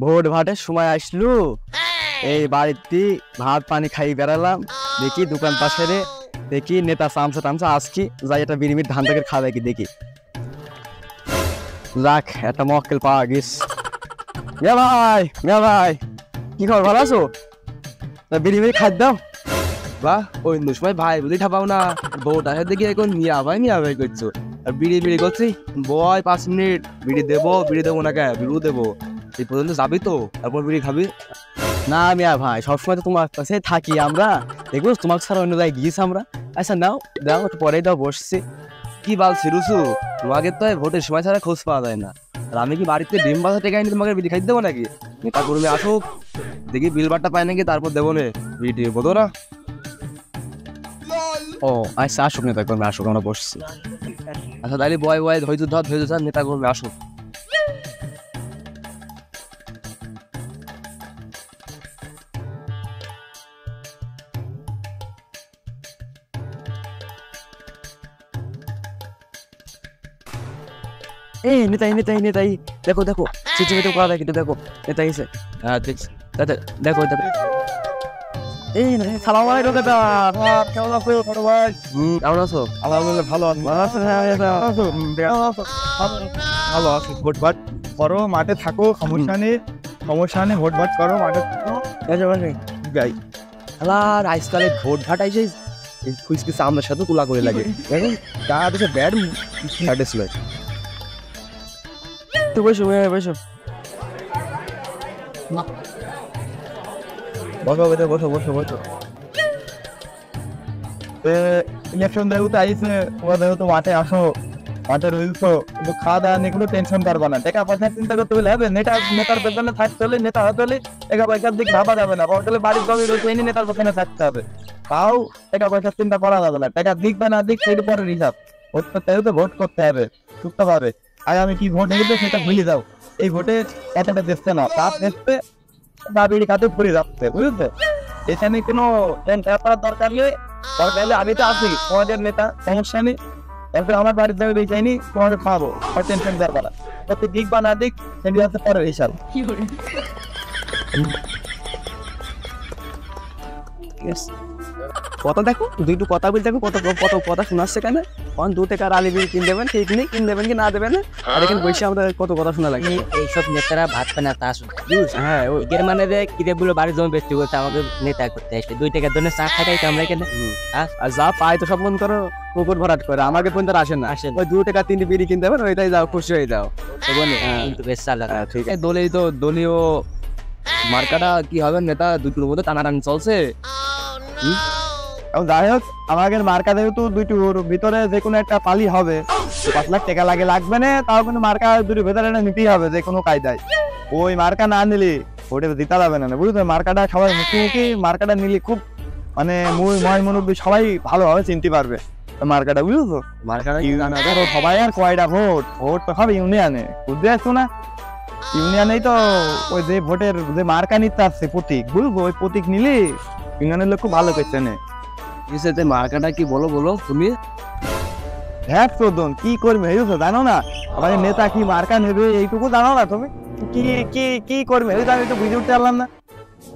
Vote ভাটের সময় আসলু, এই বাড়িতে ভাত পানি খাই বেড়ালাম, দেখি দোকান পাশে রে দেখি নেতা চামচা টামচা আসছি, যাই একটা বিরিমির ধান থেকে খাওয়াই কি দেখি। যাক একটা মক্কেল পাওয়া গেছ। মিয়া ভাই কি খবর, ভালো আছো? বিরিমির খাদ্য দাও। বাহ, ওই সময় ভাই বুঝি ঠাপাও না, ভোট আসে দেখি এখন মিয়া ভাই করছো, আর বিড়ি করছি বয় 5 মিনিট, বিড়ি দেবো না কে, বিড়ু দেবো, এই পর্যন্ত যাবি তো, তারপর বিড়ি খাবি। না মিয়া ভাই, সবসময় তো তোমার কাছে থাকি আমরা, দেখবো তোমাকে ছাড়া অন্য জায়গায় গিয়েছি আমরা। আচ্ছা নাও দাও, একটু পরেই দাও, বসছি। কি বালছি রুসু, তোমাকে তো ভোটের সময় ছাড়া খোঁজ পাওয়া যায় না, আর আমি কি বাড়িতে ডিম বাজা টেকা এনে তোমাকে বিড়ি খাইতে দেবো নাকি? নেতা কর্মী আসুক, দেখি বিল বারটা পাই নাকি, তারপর দেবো নে বিড়ি, বোধো না? ও আচ্ছা, আসুক নেতা কর্মী আসুক, আমরা বসছি। আচ্ছা তাহলে বয় ধৈর্য ধর, নেতা কর্মী আসুক। এই নেতাই দেখো চিঠি করা দেখি, দেখো নেতাই এসে। হ্যাঁ দেখছি, দেখো এই সালাম আলাইকুম দাদা, কেমন আছো ছোট ভাই? কেমন আছো? আলহামদুলিল্লাহ ভালো আছি। ভালো আছি। ভোট ভাট করো, মাঠে থাকো, সমস্যা নেই ভোট ভাট করো, মাঠে থাকো। গাই আলার আজকালে ভোট ভাট আইছে, খুঁজকে সামনের সাথে কুলা করে লাগে, দেখুন তা দেশে ব্যাড হার্ডে ছিল। তুই বসো বসো বসো ইলেকশন দেবো তো আইসে, ওরা দেবো তো মাঠে আসো, মাঠে রয়েছো, কিন্তু খাওয়া দাওয়া নিয়ে কোনো টেনশন করবা না, টাকা পয়সা চিন্তা করতে হলে হবে, নেতার পেছনে থাকতে হলে, নেতা হতে হলে টাকা পয়সার দিক ভাবা যাবে না, হোটেলে বাড়ির জমি রয়েছে এনে নেতার পেছনে থাকতে হবে, তাও টাকা পয়সার চিন্তা করা যাবে না, টাকা দিক বা না দিক সেই পরের হিসাব, ভোট করতে হবে তো ভোট করতে হবে চুপচাপ হবে। আগামী কি ভোট হেঁটে সেটা ভুলে যাও, এই ভোটে এতটা দেখছে না, তার দেখতে বা বিড়ি খাতে ঘুরে যাচ্ছে, বুঝেছে? এখানে কোনো দরকার নেই, আমি তো আছি তোমাদের নেতা, সমস্যা নেই, তারপরে আমার বাড়ির যাবে চাইনি, তোমাকে খাওয়াবো, টেনশন দেওয়ার বেলা প্রত্যেক দিক বা না দিক সেটি হচ্ছে পরের হিসাব। কথা দেখো, দুইটু কথা বলতে দেখো, কত কত কথা শোনাচ্ছে কেন, অন 2 টাকার আলি বিল কিনে দেবেন, ঠিক নেই কিনে দেবেন কি না দেবেন, আর এখানে বসে আমরা কত কথা শোনা লাগে। এইসব নেতারা ভাত পায় না তা হ্যাঁ এর মানে কিরে বলে বাড়ির জমি বেচতে করতে আমাকে নেতা করতে আসবে, 2 টাকার জন্য চা খাইটাই তো আমরা এখানে। আর যা পাই তো সব মন করো পুকুর ভরাট করে, আমাকে পর্যন্ত আসেন না, ওই 2 টাকা 3 বিড়ি কিনতে দেবেন, ওইটাই যাও, খুশি হয়ে যাও। কিন্তু বেশ চালাক। ঠিক আছে, দলেই তো দলীয় মার্কাটা কি হবে, নেতা দুটোর মধ্যে টানাটানি চলছে। যাই হোক, আমাদের মার্কা যেহেতু দুইটোর ভিতরে যে কোনো একটা পালি হবে, 5 লাখ টাকা লাগবে না, তাও কিন্তু মার্কা দুটোর ভেতরে নিতেই হবে যে কোনো কায়দায়, ওই মার্কা না নিলে ওটা জিতা যাবে না, বুঝলো? মার্কাটা সবাই মুখোমুখি, মার্কাটা নিলে খুব মানে ময় মুরব্বী সবাই ভালোভাবে চিনতে পারবে মার্কাটা, বুঝলো? মার্কাটা সবাই আর কয়টা ভোট তো হবে ইউনিয়নে, বুঝতে পারছো না? ইউনিয়নেই তো ওই যে ভোটের যে মার্কা নিতে আসছে প্রতীক, বুঝবো? ওই প্রতীক নিলে ইউনিয়নের লোক খুব ভালো করছে না। মার্কাটা কি বলো তুমি? হ্যাঁ চোদন, কি করবে জানো না? আমাদের নেতা কি মার্কা নেবে এইটুকু জানো না তুমি? কি কি কি করবে আমি তো বুঝে উঠতে পারলাম না।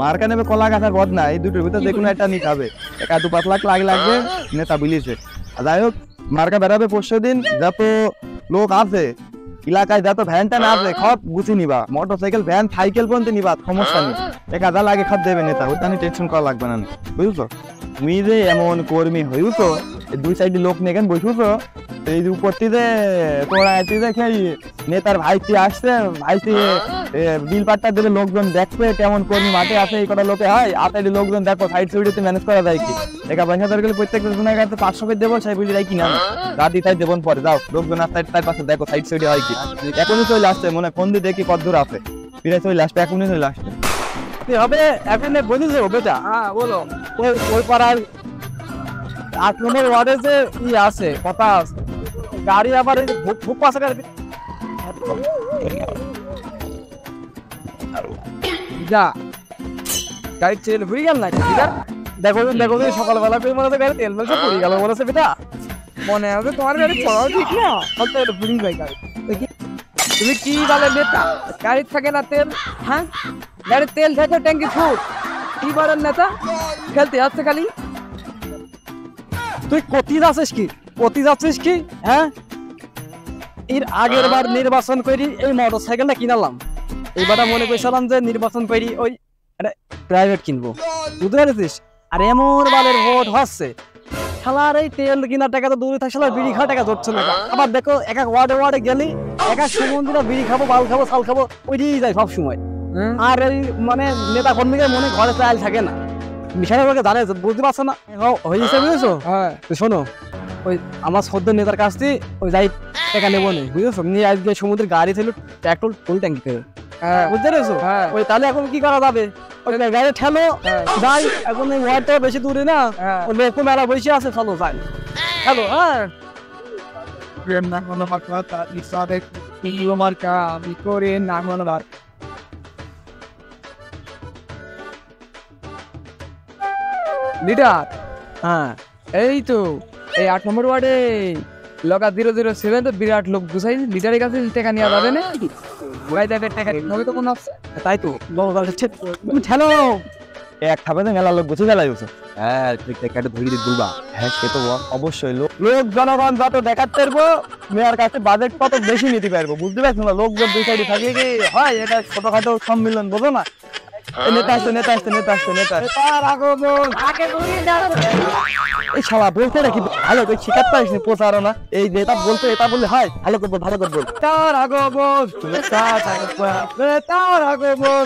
মার্কা নেবে কলা গাছ আর বদনা, এই দুটোর ভিতরে যে কোনো একটা নিতে হবে, 1-2-5 লাখ লাগবে, নেতা বিলিছে। যাই হোক, মার্কা বেড়াবে 5 দিন, যত লোক আছে এলাকায়, যত ভ্যান ট্যান আছে সব গুছিয়ে নিবা, মোটরসাইকেল ভ্যান সাইকেল পর্যন্ত নিবা, সমস্যা নেই, 1000 লাগে খাদ দেবে নেতা, ওটা নিয়ে টেনশন করা লাগবে না, বুঝছো? তুমি যে এমন কর্মী হইছো, 2 সাইডে লোক নিয়ে বসুছো, এই যে উপর থেকে তোরা নেতার ভাইটি আসছে, ভাইটি বিল পাট্টা দেবে, লোকজন দেখবে কেমন কর্মী মাঠে আছে, এই কটা লোকে হয়, আতাড়ি লোকজন দেখো সাইড সুইডিতে ম্যানেজ করা যায় কি, টাকা পয়সা দরকার প্রত্যেকটা জনের কাছে 500 করে দেবো, সেই বুঝি কি না রাতি তাই দেবন পরে, যাও লোকজন আসতে তার পাশে দেখো সাইড সুইডে হয় কি, এখনই চলে আসছে মনে ফোন দিয়ে দেখি কত দূর আছে, ফিরে চলে আসবে, এখনই চলে আসবে হবে এখন বুঝেছো বেটা? হ্যাঁ বলো। ওই পাড়ার 8 নম্বর ওয়ার্ডে যে ই আছে, কথা আছে, গাড়ি আবার ভুক পাশে যা গাড়ি তেল ভুই গেল না, দেখো সকালবেলা মনে হচ্ছে গাড়ি তেল মেলছে পড়ে গেল, বলেছে বেটা মনে হবে তোমার গাড়ি চলাও ঠিক না, ভুড়ি ভাই গাড়ি দেখি তুমি কি বলে নেতা? গাড়ি থাকে না তেল? হ্যাঁ, গাড়ির তেল থাকে ট্যাঙ্কি ফুল। কি বলেন নেতা? খেলতে যাচ্ছে খালি। তুই কতি যাচ্ছিস কি? কতি যাচ্ছিস কি? হ্যাঁ, এর আগের বার নির্বাচন করি এই মোটর সাইকেলটা কিনালাম। এইবারটা মনে করছিলাম যে নির্বাচন করি ওই প্রাইভেট কিনবো, বুঝতে পেরেছিস? আর এমন বালের ভোট হচ্ছে, শালার এই তেল কিনার টাকা তো দূরে থাকে, শালার বিড়ি খাওয়ার টাকা ধরছে না। আবার দেখো এক এক ওয়ার্ডে ওয়ার্ডে গেলি এক এক সুমন্দিরা বিড়ি খাবো, বাল খাবো, চাল খাবো, ওইটাই যায় সব সময়। আর এই মানে নেতা কর্মীদের মনে ঘরে চাল থাকে না, মিশাই জানে, বুঝতে পারছো না? হয়েছে বুঝেছো? হ্যাঁ, শোনো, ওই আমার সদ্য নেতার কাছ থেকে ওই যাই টাকা নেবো না, বুঝেছো? নিয়ে আজকে সমুদ্রের গাড়ি ছিল পেট্রোল ফুল ট্যাঙ্কি করে, বুঝতে পেরেছো? ওই তাহলে এখন কি করা যাবে? ওই গাড়ি ঠেলো যাই, এখন এই ওয়ার্ডটা বেশি দূরে না, ওই লোক মেলা বসে আছে, চলো যাই, হ্যালো। হ্যাঁ, লিডার, হ্যাঁ এই তো এই 8 নম্বর ওয়ার্ডে লগা 007 তো বিরাট লোক বুঝাই, লিডারের কাছে টাকা নেওয়া যাবে না, টাকা নিতে তো কোন আছে, তাই তো তুমি ঠেলো এক খাবে মেলা লোক বুঝে ফেলাই গেছে। হ্যাঁ তুই টাকাটা ধরে দিয়ে দুলবা। হ্যাঁ সে তো অবশ্যই লোক জনগণ যত দেখাতে পারবো মেয়ের কাছে বাজেট কত বেশি নিতে পারবো, বুঝতে পারছো না? লোকজন দুই সাইডে থাকে কি হয়, এটা ছোটখাটো সম্মিলন, বোঝো না? নেতা আসছে, নেতা আসছে, নেতা আসছে, নেতা এই সবা বলতে নাকি ভালো করে শিখাতে পারিস না প্রচারণা, এই নেতা বলতে এটা বললে হয়, ভালো করবো, ভালো করবো। তার আগমন, তার আগমন,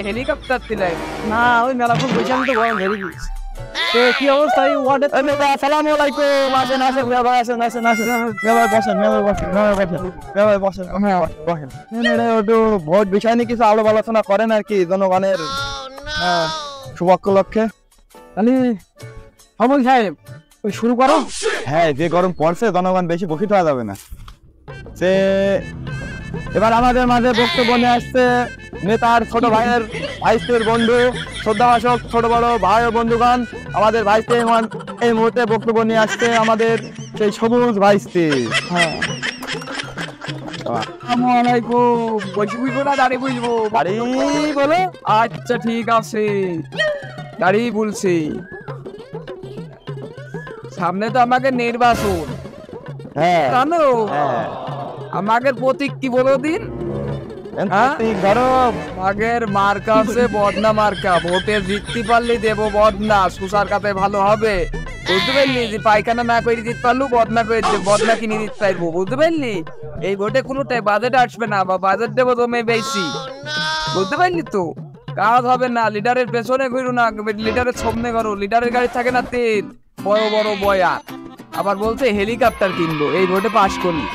হেলিকপ্টার দিলাই না, ওই মেলা খুব বসে আমি তো গরম ধরে গেছি। কি অবস্থা এই ওয়ার্ডে? আসসালামু আলাইকুম, আসেন আসেন মেম্বার, আসেন আসেন আসেন মেম্বার, বসেন মেম্বার, বসেন মেম্বার, বসেন মেম্বার, বসেন, হ্যাঁ বসেন। একটু ভোট বিষয় নিয়ে কিছু আলোচনা আলোচনা করেন আর কি, জনগণের শুভক্ষ লক্ষ্যে। তাহলে সমন সাহেব ওই শুরু করো। হ্যাঁ, যে গরম পড়ছে জনগণ বেশি বকিত হওয়া যাবে না। সে এবার আমাদের মাঝে বক্তব্য নিয়ে আসছে নেতার ছোট ভাইয়ের ভাইস্তের বন্ধু, শ্রদ্ধাভাষক ছোট বড় ভাই ও বন্ধুগণ, আমাদের ভাইস্তে এই মুহূর্তে বক্তব্য নিয়ে আসছে আমাদের সেই সবুজ ভাইস্তে। হ্যাঁ, দাঁড়িয়ে বুঝবো বাড়ি বলো। আচ্ছা ঠিক আছে, দাঁড়িয়ে বলছি। সামনে তো আমাকে নির্বাচন, হ্যাঁ জানো হ্যাঁ, আমাদের প্রতীক কি বলো দিন? গরম আগের মার্কা আছে বদনা মার্কা, ভোটে জিততে পারলে দেবো বদনা, সুসার কাছে ভালো হবে, বুঝতে পারলি? যে পায়খানা না করে দিতে পারলু বদনা করে বদনা কিনে দিতে পারবো, বুঝতে পারলি? এই ভোটে কোনোটাই বাজেট আসবে না, বা বাজেট দেবো তুমি বেশি, বুঝতে পারলি তো? কাজ হবে না, লিডারের পেছনে ঘুরো না, লিডারের সামনে করো, লিডারের গাড়ি থাকে না তেল, বড় বড় বয়া, আবার বলছে হেলিকপ্টার কিনবো এই ভোটে পাস করলি।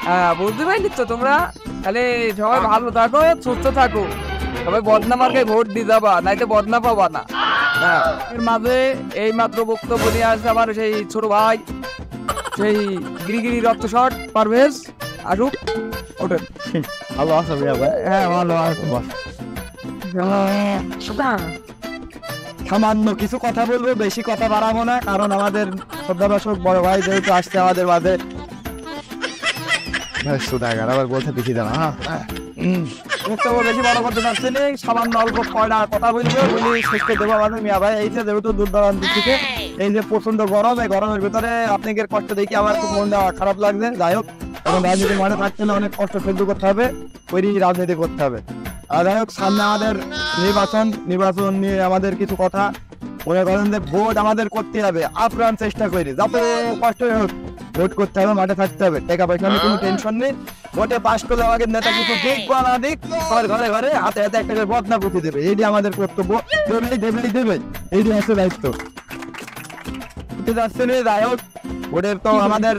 হ্যাঁ, বুঝতে পারলি তো তোমরা? তাহলে সবাই ভালো থাকো, সুস্থ থাকো, সবাই বদনা মার্কায় ভোট দিয়ে যাবা, নাইতে বদনা পাবা না। হ্যাঁ, এর মাঝে এই মাত্র বক্তব্য নিয়ে আসছে আমার সেই ছোট ভাই, সেই গিরিগিরি রক্ত শট পারভেজ, আসুক ওঠেন। ভালো আছো ভাই? হ্যাঁ ভালো আছো, বস। সামান্য কিছু কথা বলবো, বেশি কথা বাড়াবো না, কারণ আমাদের শ্রদ্ধাভাষক বড় ভাই যেহেতু আসছে আমাদের মাঝে। আবার বলতে বেশি দাও, বক্তব্য বেশি বড় করতে চাচ্ছি না, সামান্য অল্প কয়টা কথা বলবো, বলি শেষ করে দেবো আমাদের মিয়া ভাই। এই যে যেহেতু দূর দূরান্ত থেকে এই যে প্রচন্ড গরম, এই গরমের ভিতরে আপনাদের কষ্ট দেখি আমার খুব মনটা খারাপ লাগছে। যাই হোক, এখন রাজনীতির মাঠে থাকতে হলে অনেক কষ্ট সহ্য করতে হবে, ওই রাজনীতি করতে হবে। আর যাই হোক, সামনে আমাদের নির্বাচন নিয়ে আমাদের কিছু কথা মনে করেন যে ভোট আমাদের করতে হবে, আপ্রাণ চেষ্টা করি, যত কষ্ট হোক ভোট করতে হবে, মাঠে থাকতে হবে, টাকা পয়সা নিয়ে কোনো টেনশন নেই। ভোটে পাশ করলে আমাদের নেতা কিছু দিক বা না দিক, ঘরে ঘরে হাতে হাতে একটা করে বদনা পুঁতে দেবে, এইটি আমাদের কর্তব্য, দেবে এইটি হচ্ছে দায়িত্ব। যাচ্ছে না, যাই হোক, ভোটের তো আমাদের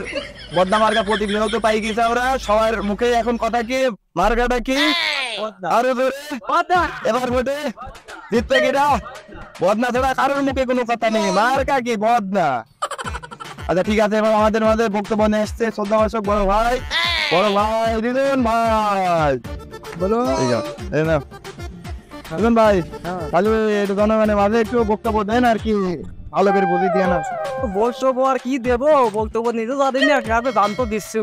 বদনা মার্কা প্রতীক তো পাই গেছে আমরা সবার মুখে, এখন কথা কি মার্কাটা কি? আরে এবার ভোটে জিততে গেটা বদনা ছাড়া কারোর মুখে কোনো কথা নেই, মার্কা কি বদনা। আচ্ছা ঠিক আছে, এবার আমাদের বক্তব্য নিয়ে এসছে শ্রদ্ধাভাষক বড় ভাই রিদন ভাই, বলো। বুঝলেন ভাই তাহলে একটু জনগণের মাঝে একটু বক্তব্য দেন আর কি ভালো করে বুঝিয়ে দিয়ে না বক্তব্য আর কি দেবো, বক্তব্য নিজে জানি না কিভাবে দান তো দিচ্ছি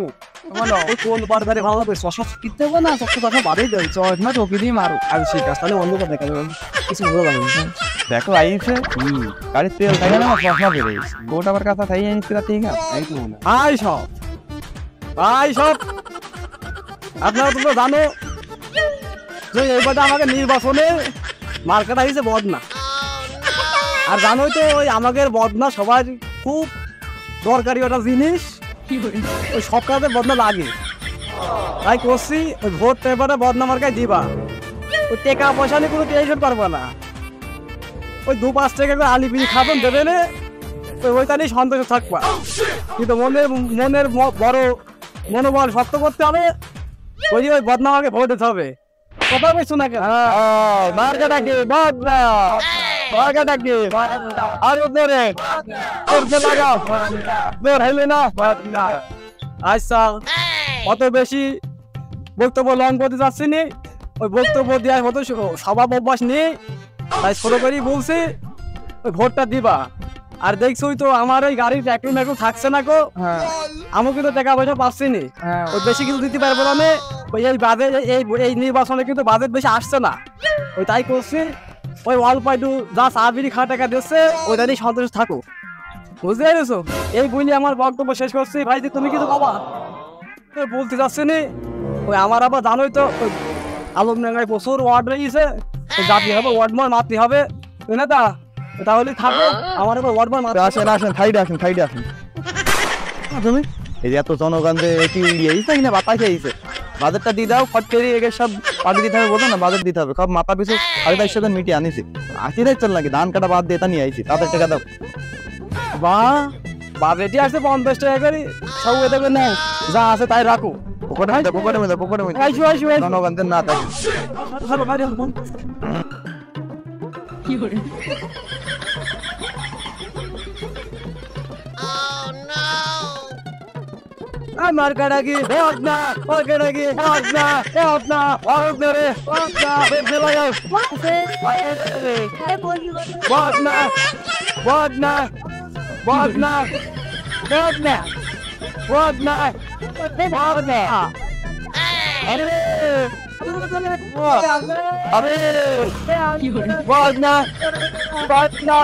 ওই কোন বারবারে ভালো হবে সব কিনতে হবে না, সব কথা বাদেই দেয় চট না চকি দিয়ে মারো আর সেই কাজ তাহলে অন্য কথা দেখা যাবে কিছু ভালো লাগে না। দেখো আইছে গাড়ির তেল থাকে না চশমা বেড়ে গোটা আবার কাছে খাইয়ে আনছি ঠিক আছে ভাই সব আপনারা তোমরা জানো যে এইবারটা আমাকে নির্বাচনে মার্কেট আইছে বদনা, আর জানোই তো ওই আমাদের বদনা সবার খুব দরকারি একটা জিনিস, ওই সব কাজে বদনা লাগে। তাই করছি ওই ভোট এবারে বদনা মার্কায় দিবা, ওই টাকা পয়সা নিয়ে কোনো টেনশন করবো না, ওই 2-5 টাকা করে আলিপিনি খাবেন দেবে না, ওইটা নিয়ে সন্তোষ থাকবা। কিন্তু মনের বড় মনোবল শক্ত করতে হবে, ওই বদনা আমাকে ভোট দিতে হবে। কথা বলছো না কেন? মার্কাটাকে বদনা মার্কাটাকে আর ধরে লাগাও বের হইলে না। আচ্ছা অত বেশি বক্তব্য লং করতে যাচ্ছি নি, ওই বক্তব্য দেওয়ার মতো স্বভাব অভ্যাস নেই, তাই ছোট করেই বলছি ওই ভোটটা দিবা। আর দেখছোই তো আমার ওই গাড়ির ট্যাক্টর ম্যাক্টর থাকছে না গো, আমি কিন্তু টাকা পয়সা পাচ্ছি নি, ওই বেশি কিছু দিতে পারবো না আমি, ওই এই বাজেট এই নির্বাচনে কিন্তু বাজেট বেশি আসছে না, ওই তাই করছি ওই অল্প একটু যা চাবিরি খাওয়া টাকা দিচ্ছে ওইটা নিয়ে সন্তোষ থাকো, বুঝতে পেরেছো? এই বলি আমার বক্তব্য শেষ করছি। ভাই তুমি কিছু বাবা বলতে যাচ্ছি নি, ওই আমার আবার জানোই তো ওই আলমডাঙ্গায় প্রচুর ওয়ার্ড রয়েছে, জাতি হবে ওয়ার্ড মার মারতে হবে না, তা তাহলে থাকো আমার আবার ওয়ার্ড মার মারতে আসেন আসেন সাইডে আসেন সাইডে আসেন তুমি এই যে এত জনগণ যে কি ইয়েছে না বাতাস আইছে বাজেটটা দিয়ে দাও ফট করে এগে সব পার্টি দিতে হবে বলো না, বাজেট দিতে হবে সব মাথা পিছু 250 মিটিয়ে আনিছি আশিটাই চল নাকি ধান কাটা বাদ দিয়ে তা নিয়ে আইছি তাদের টাকা দাও বা বাজেটই আসছে 50 টাকা করে, সব এ দেবে না, যা আছে তাই রাখো। পকেটে আইসো আইসো জনগণদের না থাকে আমার কাটাকি বদনা মার্কাটাকি বদনা বদনা বদনা রে বদনা বেঁধে লাগাও বদনা বদনা বদনা বদনা বদনা বদনা আরে আরে বদনা বদনা